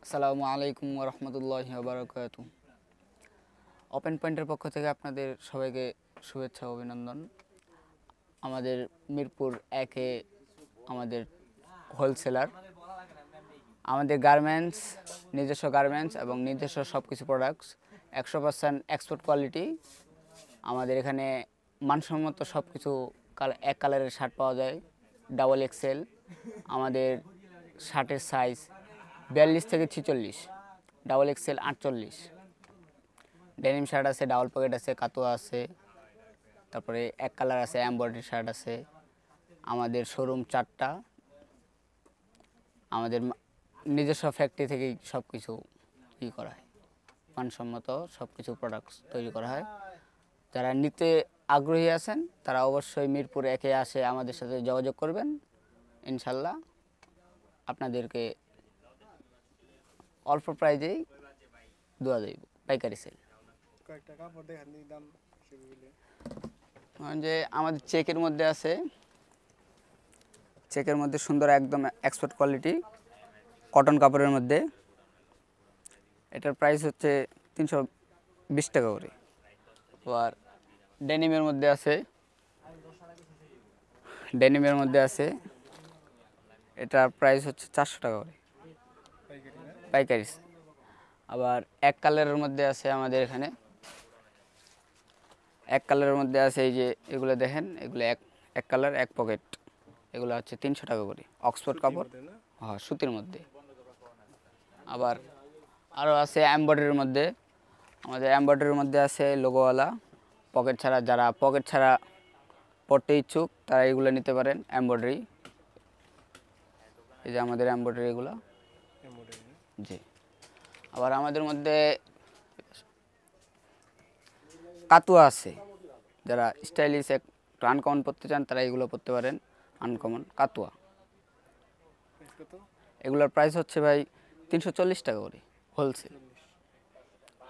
আসসালামু আলাইকুম ওয়া রাহমাতুল্লাহি ওয়া বারাকাতুহু। ওপেন পয়েন্টের পক্ষ থেকে আপনাদের সবাইকে শুভেচ্ছা ও অভিনন্দন। আমাদের মিরপুর একে আমাদের হোলসেলার, আমাদের গার্মেন্টস, নিজস্ব গার্মেন্টস এবং নিজস্ব সব কিছু প্রোডাক্টস 100% এক্সপোর্ট কোয়ালিটি। আমাদের এখানে মানসম্মত সব কিছু এক কালারের শার্ট পাওয়া যায়, ডাবল এক্সেল। আমাদের শার্টের সাইজ 42 থেকে 46, ডাবল এক্সেল 48। ডেনিম শার্ট আছে, ডাবল পকেট আছে, কাতুয়া আছে, তারপরে এক কালার আছে, এমব্রয়ডারি শার্ট আছে। আমাদের শোরুম 4টা। আমাদের নিজস্ব ফ্যাক্টরি থেকেই সব কিছু করা হয়, মানসম্মত সব কিছু প্রোডাক্টস তৈরি করা হয়। যারা নিতে আগ্রহী আছেন তারা অবশ্যই মিরপুর একে আসে আমাদের সাথে যোগাযোগ করবেন। ইনশাল্লাহ আপনাদেরকে অল্প প্রাইজেই দেওয়া যাইব, পাইকারি সেল। যে আমাদের চেকের মধ্যে আছে, চেকের মধ্যে সুন্দর একদম এক্সপোর্ট কোয়ালিটি কটন কাপড়ের মধ্যে। এটার প্রাইস হচ্ছে 320 টাকা করে। আর ডেনিমের মধ্যে আছে, এটার প্রাইস হচ্ছে 400 টাকা করে পাইকারি। আবার এক কালারের মধ্যে আছে আমাদের এখানে, এক কালারের মধ্যে আছে এই যে এগুলো দেখেন, এগুলো এক কালার এক পকেট, এগুলো হচ্ছে 300 টাকা করে। অক্সফোর্ড কাপড়, হ্যাঁ সুতির মধ্যে। আবার আরও আছে এমব্রয়ডারির মধ্যে। আমাদের এমব্রয়ডারির মধ্যে আছে লোগোওয়ালা পকেট ছাড়া, যারা পকেট ছাড়া পরতে ইচ্ছুক তারা এগুলো নিতে পারেন। এমব্রয়ডারি, এই যে আমাদের এমব্রয়ডারি এগুলো। জি। আবার আমাদের মধ্যে কাতুয়া আছে, যারা স্টাইলিশ একটু আনকমন পরতে চান তারা এগুলো পরতে পারেন। আনকমন কাতুয়া, এগুলোর প্রাইস হচ্ছে ভাই 340 টাকা করে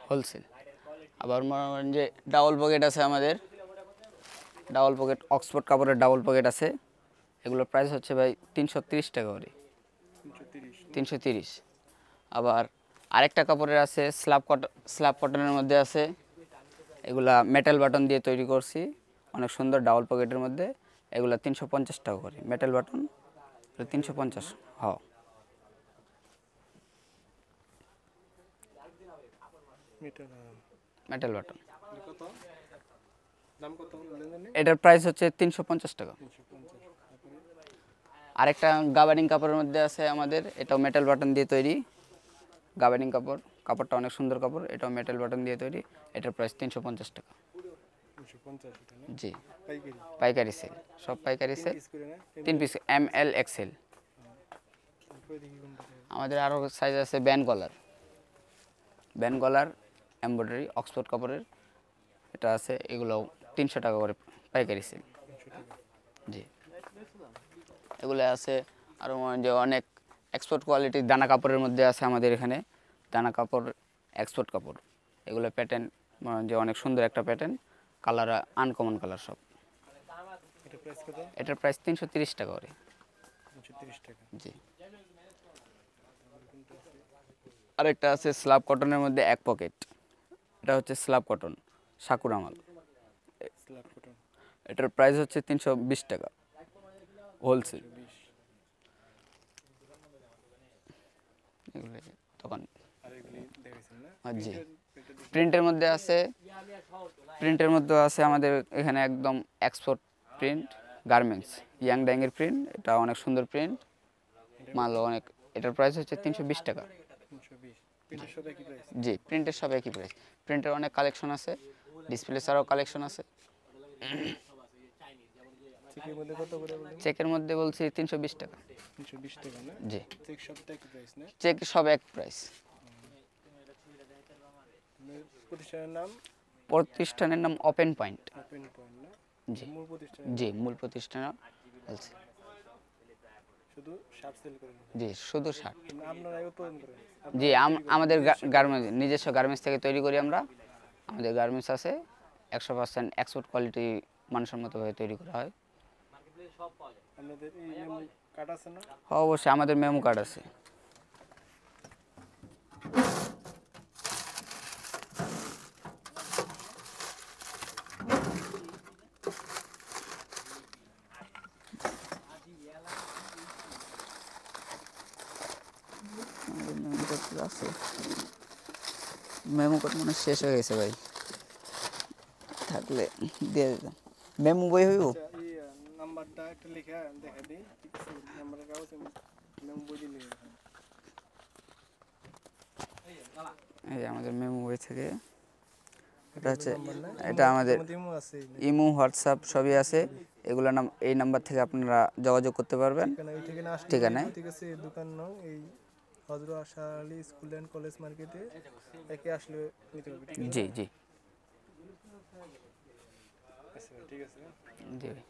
হোলসেল। আবার মনে করেন যে ডাবল পকেট আছে আমাদের, ডাবল পকেট অক্সফোর্ড কাপড়ের ডাবল পকেট আছে, এগুলোর প্রাইস হচ্ছে ভাই 330 টাকা করে, 330। আবার আরেকটা কাপড়ের আছে স্ল্যাব কটনের মধ্যে আছে, এগুলা মেটাল বাটন দিয়ে তৈরি করছি, অনেক সুন্দর ডাবল পকেটের মধ্যে। এগুলা 350 টাকা করে, মেটাল বাটন 350। হ্যাঁ, মেটাল বাটন। এটার প্রাইস হচ্ছে 350 টাকা। আরেকটা গাবার্ডিং কাপড়ের মধ্যে আছে আমাদের, এটাও মেটাল বাটন দিয়ে তৈরি। গাবার্ডিং কাপড়, কাপড়টা অনেক সুন্দর কাপড়, এটাও মেটাল বাটন দিয়ে তৈরি। এটার প্রাইস 350 টাকা। জি, পাইকারি সেল, সব পাইকারি সেল। 3 piece, ML XL। আমাদের আরও সাইজ আছে ব্যান্ড গলার এমব্রয়ডারি অক্সফোর্ড কাপড়ের, এটা আছে, এগুলোও 300 টাকা করে পাইকারি সেল। জি, এগুলো আছে। আরও যে অনেক এক্সপোর্ট কোয়ালিটির দানা কাপড়ের মধ্যে আছে আমাদের এখানে, দানা কাপড় এক্সপোর্ট কাপড়। এগুলো প্যাটার্ন যে অনেক সুন্দর একটা প্যাটার্ন, কালার আনকমন কালার সব। এটার প্রাইস 330 টাকা করে। জি। আরেকটা আছে স্ল্যাব কটনের মধ্যে এক পকেট, এটা হচ্ছে স্ল্যাব কটন সাকুরা মাল। এটার প্রাইস হচ্ছে 320 টাকা হোলসেল। তখন জি, প্রিন্টের মধ্যে আছে আমাদের এখানে একদম এক্সপোর্ট প্রিন্ট গার্মেন্টস, ইয়াং ড্যাংয়ের প্রিন্ট। এটা অনেক সুন্দর প্রিন্ট, মাল অনেক। এটার প্রাইস হচ্ছে 320 টাকা। জি, প্রিন্টের সব একই প্রাইস। প্রিন্টের অনেক কালেকশন আছে, ডিসপ্লে ছাড়াও কালেকশন আছে। চেকের মধ্যে বলছি 320 টাকা। জি, চেক সব এক প্রাইস। প্রতিষ্ঠানের নাম ওপেন পয়েন্ট। জি, মূল প্রতিষ্ঠান। জি, শুধু শার্ট। জি, আমাদের গার্মেন্টস, নিজস্ব গার্মেন্টস থেকে তৈরি করি আমরা। আমাদের গার্মেন্টস আছে, 100% এক্সপোর্ট কোয়ালিটি মানসম্মতভাবে তৈরি করা হয়। হ্যাঁ, অবশ্যই আমাদের মেমো কার্ড আছে। আছে মেমো কোড মনে হয় শেষ হয়ে গেছে ভাই, থাকলে দিয়ে দিতাম। মেমো বই হইব? আচ্ছা এই নাম্বারটা একটা লিখে দেখা দিই, ঠিক আছে? নাম্বারের কাগজ মেমো বই দিয়ে লিখে রাখেন। এই যে আমাদের মেমো বই থেকে, এটা হচ্ছে নাম্বার না, এটা আমাদের ইমো আছে ইমো হোয়াটসঅ্যাপ সবই আছে। এগুলো এই নাম্বার থেকে আপনারা যোগাযোগ করতে পারবেন। ঠিকানা, এই ঠিকানা আসলে ঠিকানায় ঠিক আছে? দোকান নং এই হযরত আশা আলী স্কুল অ্যান্ড কলেজ মার্কেটে, একে আসলে নিতে হবে, ঠিক আছে? জি জি আচ্ছা ঠিক আছে। জি ভাই।